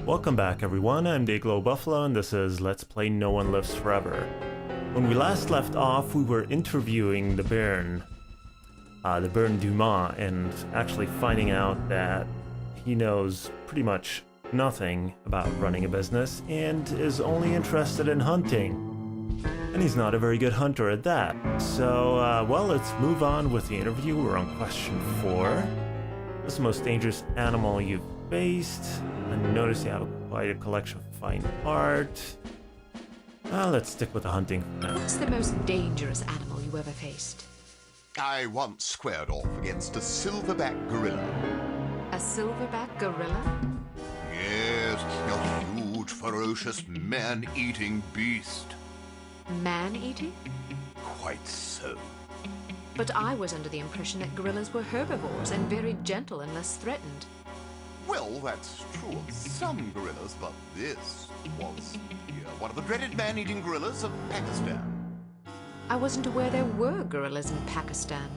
Welcome back everyone, I'm Day-Glo Buffalo and this is Let's Play No One Lives Forever. When we last left off, we were interviewing the Baron du.n.i.t.y, and actually finding out that he knows pretty much nothing about running a business and is only interested in hunting. And he's not a very good hunter at that. So, well, let's move on with the interview. We're on question 4. What's the most dangerous animal you've faced? I notice you have quite a collection of fine art. Let's stick with the hunting for now. What's the most dangerous animal you ever faced? I once squared off against a silverback gorilla. A silverback gorilla? Yes, a huge, ferocious, man-eating beast. Man-eating? Quite so. But I was under the impression that gorillas were herbivores and very gentle and less threatened. Well, that's true of some gorillas, but this was one of the dreaded man-eating gorillas of Pakistan. I wasn't aware there were gorillas in Pakistan.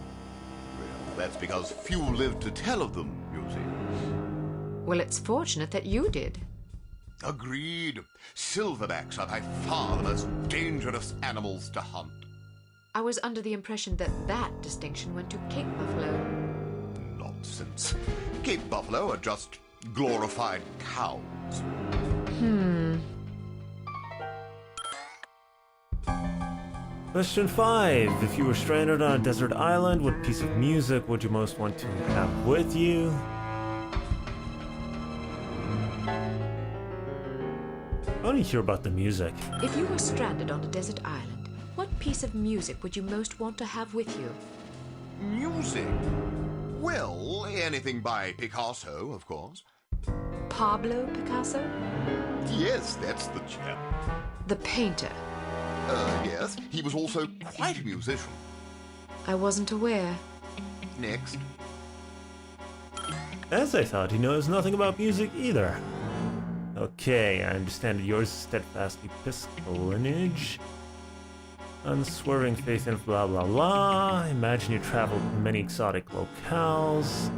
Well, that's because few lived to tell of them, you see. Well, it's fortunate that you did. Agreed. Silverbacks are by far the most dangerous animals to hunt. I was under the impression that that distinction went to Cape Buffalo. Nonsense. Cape buffalo are just glorified cows. Question 5. If you were stranded on a desert island, what piece of music would you most want to have with you? I want to hear about the music. If you were stranded on a desert island, what piece of music would you most want to have with you? Music? Well, anything by Picasso, of course. Pablo Picasso? Yes, that's the chap. The painter? Yes, he was also quite a musician. I wasn't aware. Next. As I thought, he knows nothing about music either. Okay, I understand that yours is steadfast episcopal lineage. Unswerving faith in blah blah blah. I imagine you traveled to many exotic locales.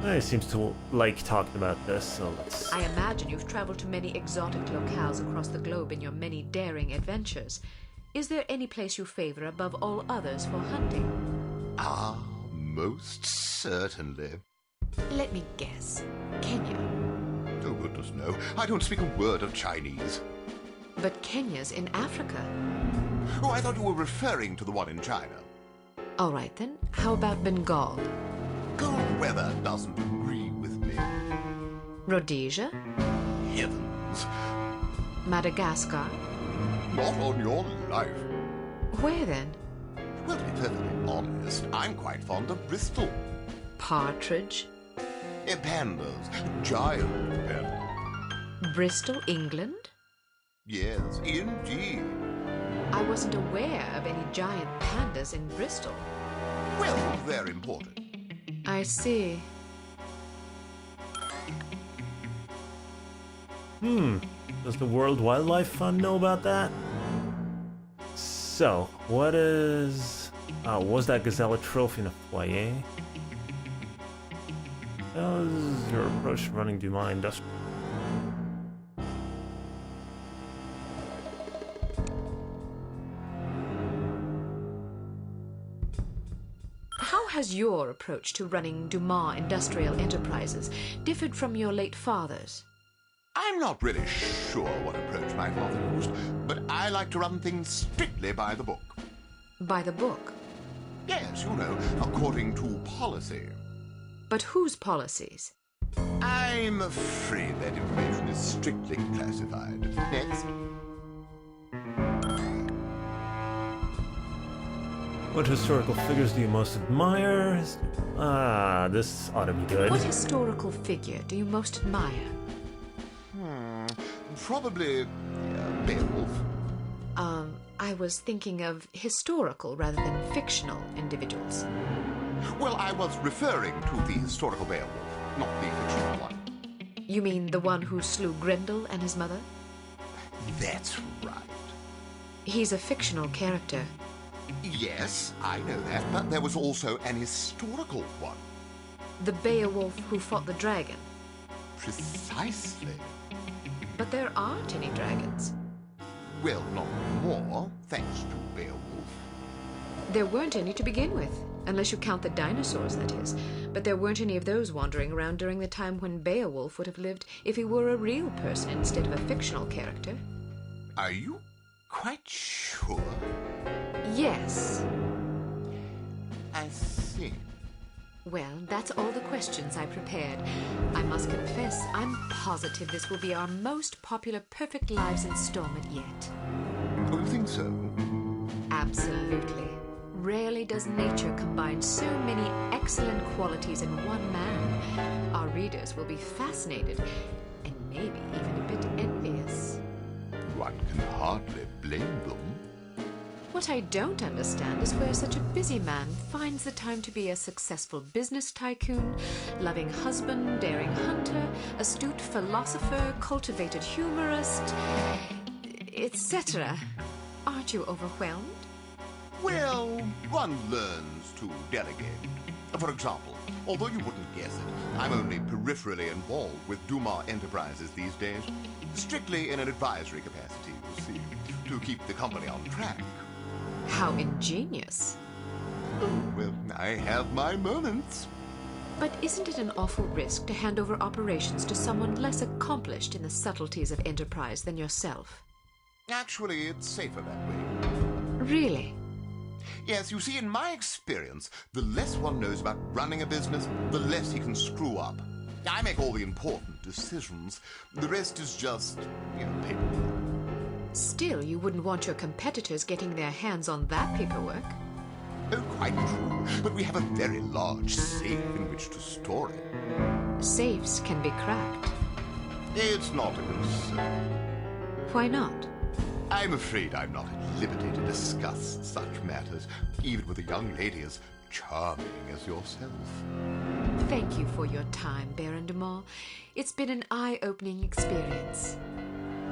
He seems to like talking about this, so let's... I imagine you've traveled to many exotic locales across the globe in your many daring adventures. Is there any place you favor above all others for hunting? Ah, most certainly. Let me guess. Kenya. Oh, goodness, no. I don't speak a word of Chinese. But Kenya's in Africa. Oh, I thought you were referring to the one in China. All right, then. How about Bengal? Cold weather doesn't agree with me. Rhodesia? Heavens. Madagascar? Not on your life. Where then? Well, to be perfectly honest, I'm quite fond of Bristol. Partridge? Pandas. Giant pandas. Bristol, England? Yes, indeed. I wasn't aware of any giant pandas in Bristol. Well, they're important. I see. Does the World Wildlife Fund know about that? So, what was that gazelle a trophy in a foyer? How is your approach to running du.n.i.t.y industrial? How has your approach to running du.n.i.t.y Industrial Enterprises differed from your late father's? I'm not really sure what approach my father used, but I like to run things strictly by the book. By the book? Yes, you know, according to policy. But whose policies? I'm afraid that information is strictly classified. Next. What historical figures do you most admire? This ought to be good. What historical figure do you most admire? Probably Beowulf. I was thinking of historical rather than fictional individuals. Well, I was referring to the historical Beowulf, not the fictional one. You mean the one who slew Grendel and his mother? That's right. He's a fictional character. Yes, I know that, but there was also an historical one. The Beowulf who fought the dragon. Precisely. But there aren't any dragons. Well, not more, thanks to Beowulf. There weren't any to begin with, unless you count the dinosaurs, that is. But there weren't any of those wandering around during the time when Beowulf would have lived if he were a real person instead of a fictional character. Are you quite sure? Yes. I see. Well, that's all the questions I prepared. I must confess, I'm positive this will be our most popular Perfect Lives installment yet. Oh, you think so? Absolutely. Rarely does nature combine so many excellent qualities in one man. Our readers will be fascinated, and maybe even a bit envious. One can hardly blame them. What I don't understand is where such a busy man finds the time to be a successful business tycoon, loving husband, daring hunter, astute philosopher, cultivated humorist, etc. Aren't you overwhelmed? Well, one learns to delegate. For example, although you wouldn't guess it, I'm only peripherally involved with u.n.i.t.y Enterprises these days. Strictly in an advisory capacity, you see, to keep the company on track. How ingenious. Oh, well, I have my moments. But isn't it an awful risk to hand over operations to someone less accomplished in the subtleties of enterprise than yourself? Actually, it's safer that way. Really? Yes, you see, in my experience, the less one knows about running a business, the less he can screw up. I make all the important decisions. The rest is just, paperwork. Still, you wouldn't want your competitors getting their hands on that paperwork. Oh, quite true. But we have a very large safe in which to store it. Safes can be cracked. It's not a concern. Why not? I'm afraid I'm not at liberty to discuss such matters, even with a young lady as charming as yourself. Thank you for your time, Baron de Mol. It's been an eye-opening experience.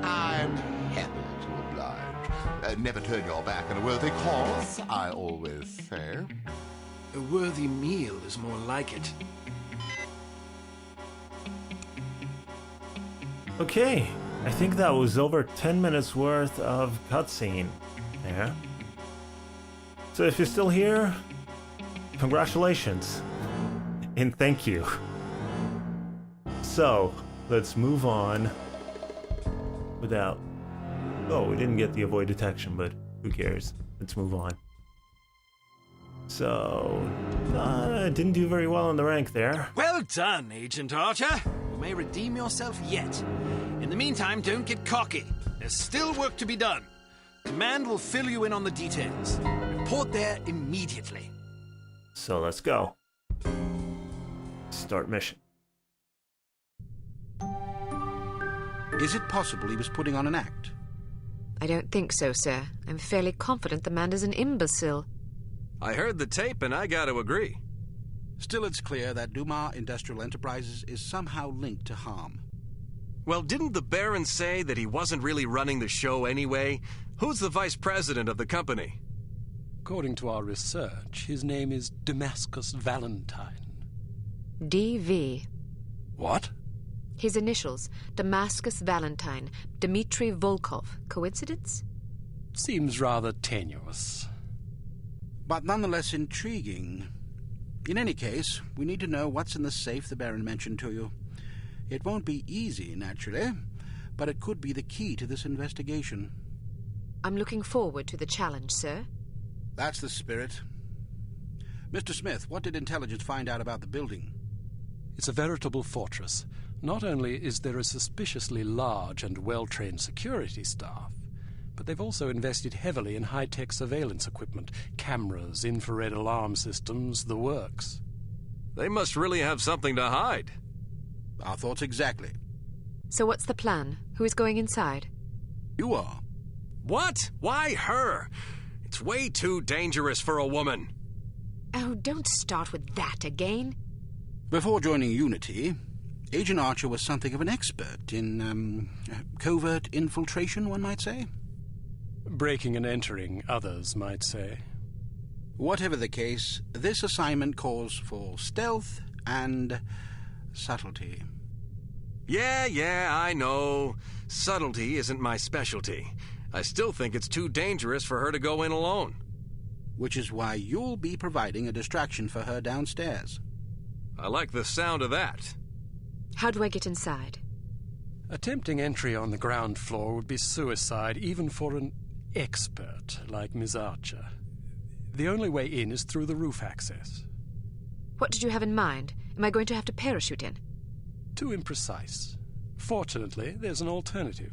I'm happy to oblige. Never turn your back on a worthy cause, I always say. A worthy meal is more like it. Okay, I think that was over 10 minutes worth of cutscene there. So if you're still here, congratulations and thank you. So let's move on without... Oh, we didn't get the avoid detection, but who cares? Let's move on. So, didn't do very well in the rank there. Well done, Agent Archer. You may redeem yourself yet. In the meantime, don't get cocky. There's still work to be done. Command will fill you in on the details. Report there immediately. So let's go. Start mission. Is it possible he was putting on an act? I don't think so, sir. I'm fairly confident the man is an imbecile. I heard the tape and I gotta agree. Still, it's clear that u.n.i.t.y Industrial Enterprises is somehow linked to h.a.r.m. Well, didn't the Baron say that he wasn't really running the show anyway? Who's the vice president of the company? According to our research, his name is Damascus Valentine. DV. What? His initials, Damascus Valentine, Dmitry Volkov. Coincidence? Seems rather tenuous. But nonetheless intriguing. In any case, we need to know what's in the safe the Baron mentioned to you. It won't be easy, naturally, but it could be the key to this investigation. I'm looking forward to the challenge, sir. That's the spirit. Mr. Smith, what did intelligence find out about the building? It's a veritable fortress. Not only is there a suspiciously large and well-trained security staff, but they've also invested heavily in high-tech surveillance equipment, cameras, infrared alarm systems, the works. They must really have something to hide. Our thoughts exactly. So what's the plan? Who is going inside? You are. What? Why her? It's way too dangerous for a woman. Oh, don't start with that again. Before joining u.n.i.t.y, Agent Archer was something of an expert in, covert infiltration, one might say. Breaking and entering, others might say. Whatever the case, this assignment calls for stealth and subtlety. Yeah, I know. Subtlety isn't my specialty. I still think it's too dangerous for her to go in alone. Which is why you'll be providing a distraction for her downstairs. I like the sound of that. How do I get inside? Attempting entry on the ground floor would be suicide, even for an expert like Ms. Archer. The only way in is through the roof access. What did you have in mind? Am I going to have to parachute in? Too imprecise. Fortunately, there's an alternative.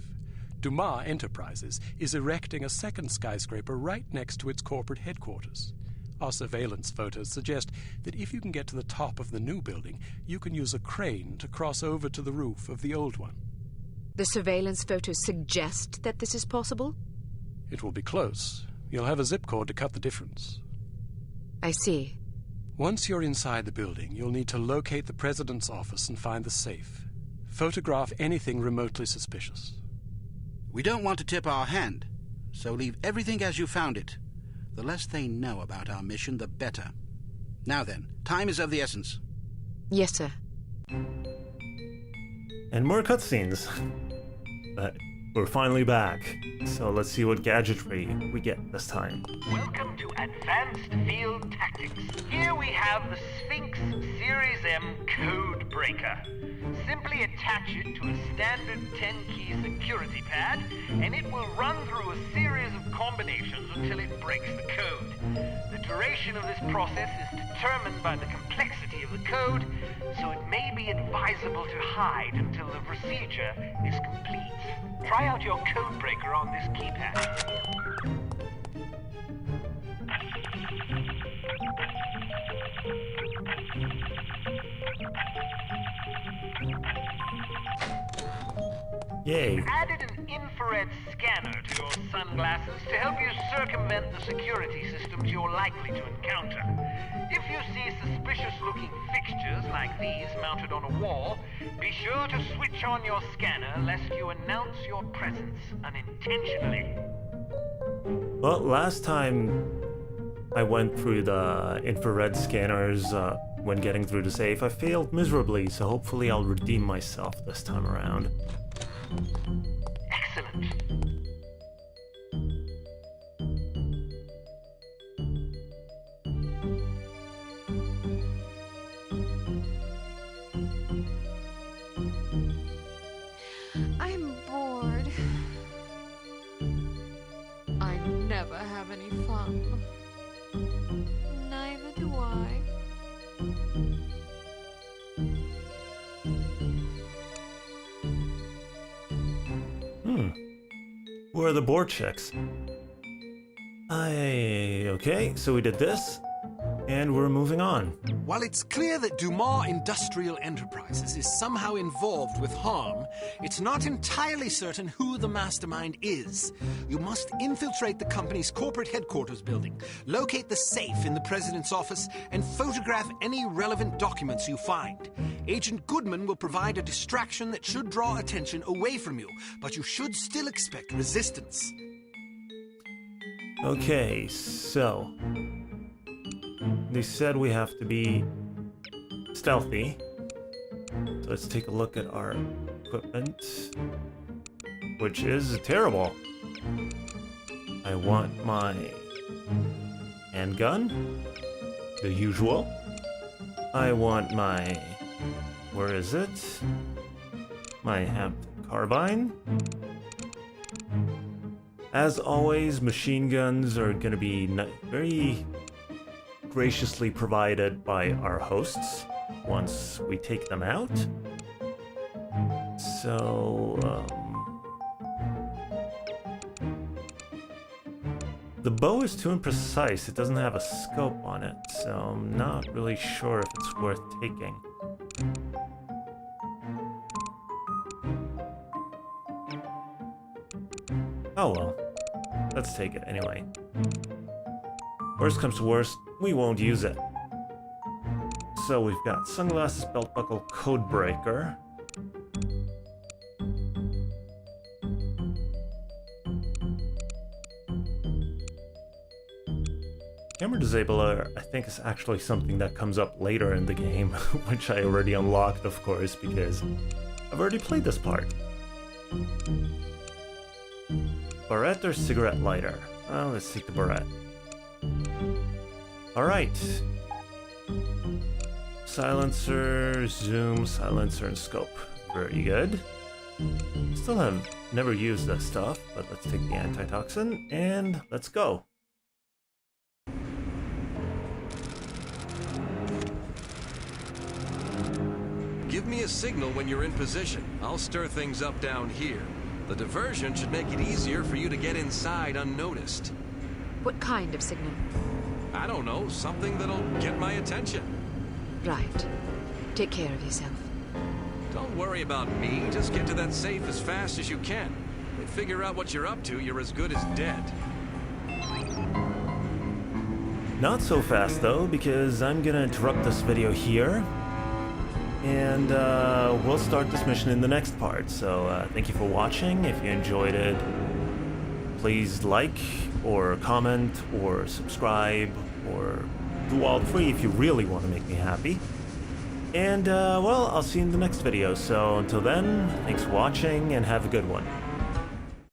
u.n.i.t.y Enterprises is erecting a second skyscraper right next to its corporate headquarters. Our surveillance photos suggest that if you can get to the top of the new building, you can use a crane to cross over to the roof of the old one. The surveillance photos suggest that this is possible? It will be close. You'll have a zip cord to cut the difference. I see. Once you're inside the building, you'll need to locate the president's office and find the safe. Photograph anything remotely suspicious. We don't want to tip our hand, so leave everything as you found it. The less they know about our mission, the better. Now then, time is of the essence. Yes, sir. And more cutscenes. But we're finally back, so let's see what gadgetry we get this time. Welcome to Advanced Field Tactics. Here we have the Sphinx Series M Code Breaker. Simply attach it to a standard 10-key security pad, and it will run through a series of combinations until it breaks the code. The duration of this process is determined by the complexity of the code, so it may be advisable to hide until the procedure is complete. Try out your code breaker on this keypad. Yay. Added an infrared scanner to your sunglasses to help you circumvent the security systems you're likely to encounter. If you see suspicious-looking fixtures like these mounted on a wall, be sure to switch on your scanner lest you announce your presence unintentionally. Well, last time I went through the infrared scanners when getting through the safe, I failed miserably, so hopefully I'll redeem myself this time around. Excellent. I'm bored. I never have any fun. Neither do I. Where are the board checks? Okay, so we did this, and we're moving on. While it's clear that u.n.i.t.y Industrial Enterprises is somehow involved with h.a.r.m, it's not entirely certain who the mastermind is. You must infiltrate the company's corporate headquarters building, locate the safe in the president's office, and photograph any relevant documents you find. Agent Goodman will provide a distraction that should draw attention away from you, but you should still expect resistance. Okay, so they said we have to be stealthy. So let's take a look at our equipment, which is terrible. I want my handgun, the usual. I want my, where is it? My carbine. As always, machine guns are going to be very graciously provided by our hosts once we take them out. So, the bow is too imprecise. It doesn't have a scope on it, so I'm not really sure if it's worth taking. Oh well, let's take it anyway. Worst comes to worst, we won't use it. So we've got sunglasses, belt buckle, code breaker. Camera disabler, I think, is actually something that comes up later in the game, which I already unlocked, of course, because I've already played this part. Barrette or cigarette lighter? Well, let's take the barrette. Alright. Silencer, zoom, silencer, and scope. Very good. Still have never used this stuff, but let's take the antitoxin and let's go. Give me a signal when you're in position. I'll stir things up down here. The diversion should make it easier for you to get inside unnoticed. What kind of signal? I don't know, something that'll get my attention. Right. Take care of yourself. Don't worry about me, just get to that safe as fast as you can. If they figure out what you're up to, you're as good as dead. Not so fast though, because I'm gonna interrupt this video here. And we'll start this mission in the next part. So thank you for watching. If you enjoyed it, please like or comment or subscribe or do all three if you really want to make me happy. And well, I'll see you in the next video. So until then, thanks for watching and have a good one.